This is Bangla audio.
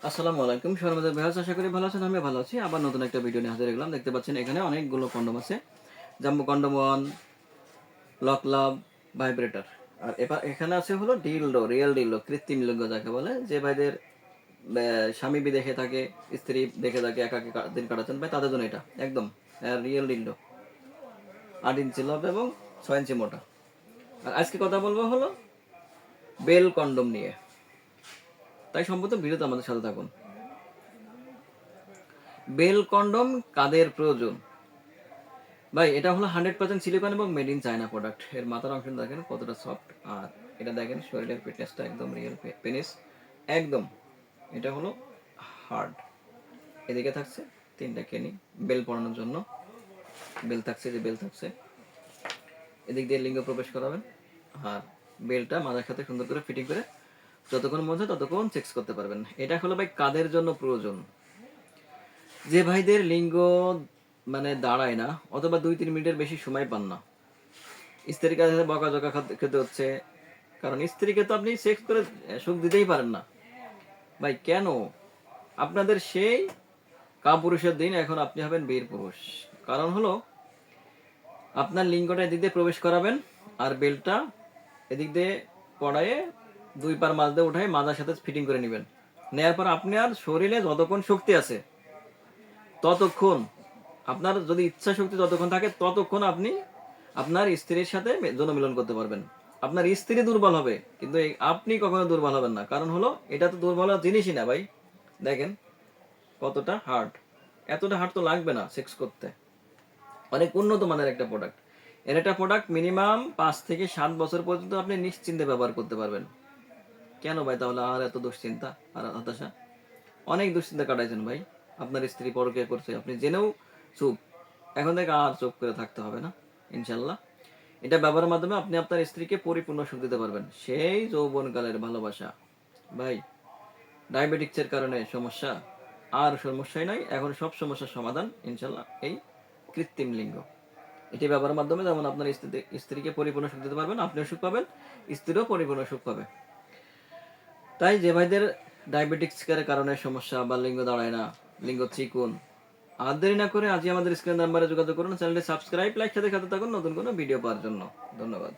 আসসালামু আলাইকুম সর্বদা বেহাস আশা করি ভালো আছেন। আমি ভালো আছি। আবার নতুন একটা ভিডিও নিয়ে হাজির হলাম। দেখতে পাচ্ছেন এখানে অনেকগুলো কন্ডম আছে। Jumbo condom 1, lock love, vibrator. আর এখানে আছে হলো ডিলডো, রিয়েল ডিলডো, কৃত্রিম লিঙ্গ যাকে বলে। যে ভাইদের স্বামী বিদেশে থাকে, স্ত্রী দেখে থাকে, একাকী দিন কাটাচ্ছেন ভাই, তাদের জন্য এটা একদম রিয়েল ডিলডো। 8 ইঞ্চি লব এবং 6 ইঞ্চি মোটা। আর আজকে কথা বলবো হলো বেল কন্ডম নিয়ে। তাই সম্ভবত ভিডিওতে আমাদের সাথে থাকুন। বেল কন্ডম কাদের প্রয়োজন? ভাই এটা হলো 100% সিলিকন এবং মেড ইন চায়না প্রোডাক্ট। এর মাথার অংশ দেখেন কতটা সফট, আর এটা দেখেন শরীরের ফিটনেসটা একদম রিয়েল পেনিস একদম। এটা হলো হার্ড। এদিকে থাকছে 3টা কেনি বেল পরানোর জন্য। বেল থাকছে, যে বেল থাকছে এদিক দিয়ে লিঙ্গ প্রবেশ করাবেন। আর বেলটা মাথার সাথে সুন্দর করে ফিটিং করে যতক্ষণ মন চায় ততক্ষণ সেক্স করতে পারবেন। এটা হলো ভাই কাদের জন্য প্রয়োজন? যে ভাইদের লিঙ্গ মানে দাঁড়ায় না, অথবা 2-3 মিনিটের বেশি সময় পান না, স্ত্রীর কাছে বকাঝকা খেতে হচ্ছে, কারণ স্ত্রীকে তো আপনি সেক্স করে সুখ দিতেই পারেন না। ভাই কেন? আপনাদের সেই কাপুরুষের দিন এখন আপনি হবেন বীর পুরুষ। কারণ হলো আপনার লিঙ্গটা এদিক দিয়ে প্রবেশ করাবেন, আর বেলটা এদিক দিয়ে পড়ায়ে 2 পার মাছ দিয়ে উঠায় মাজার সাথে ফিটিং করে নেবেন। নেয়ার পর আপনার শরীরে যতক্ষণ শক্তি আছে ততক্ষণ, আপনার যদি ইচ্ছা শক্তি যতক্ষণ থাকে ততক্ষণ আপনি আপনার স্ত্রীর সাথে যৌন মিলন করতে পারবেন। আপনার স্ত্রী দুর্বল হবে কিন্তু আপনি কখনো দুর্বল হবেন না। কারণ হলো এটা তো দুর্বল হওয়ার জিনিসই না ভাই। দেখেন কতটা হার্ড। এতটা হার্ড তো লাগবে না সেক্স করতে। অনেক উন্নত মানের একটা প্রোডাক্ট। এর একটা প্রোডাক্ট মিনিমাম 5 থেকে 7 বছর পর্যন্ত আপনি নিশ্চিন্তে ব্যবহার করতে পারবেন। কেন ভাই তাহলে আর এত দুশ্চিন্তা আর হতাশা? অনেক দুশ্চিন্তা কাটাইছেন ভাই। আপনার স্ত্রী পরকীয়া করছে, আপনি জেনেও চুপ। এখন থেকে আর চুপ করে থাকতে হবে না ইনশাল্লাহ। এটা ব্যবহারের মাধ্যমে আপনি আপনার স্ত্রীকে পরিপূর্ণ সুখ দিতে পারবেন, সেই যৌবনকালের ভালোবাসা। ভাই ডায়াবেটিক্সের কারণে সমস্যা, আর সমস্যাই নয়, এখন সব সমস্যার সমাধান ইনশাল্লাহ এই কৃত্রিম লিঙ্গ। এটি ব্যবহারের মাধ্যমে যেমন আপনার স্ত্রীকে পরিপূর্ণ সুখ দিতে পারবেন, আপনিও সুখ পাবেন, স্ত্রীও পরিপূর্ণ সুখ পাবে। তাই যে ভাইদের ডায়াবেটিক্সের কারণে সমস্যা বা লিঙ্গ দাঁড়ায় না, লিঙ্গ চিকুন, আর দেরি না করে আজই আমাদের স্ক্রিন নাম্বারে যোগাযোগ করুন। চ্যানেলটি সাবস্ক্রাইব, লাইক সাথে থাকুন নতুন কোনো ভিডিও পাওয়ার জন্য। ধন্যবাদ।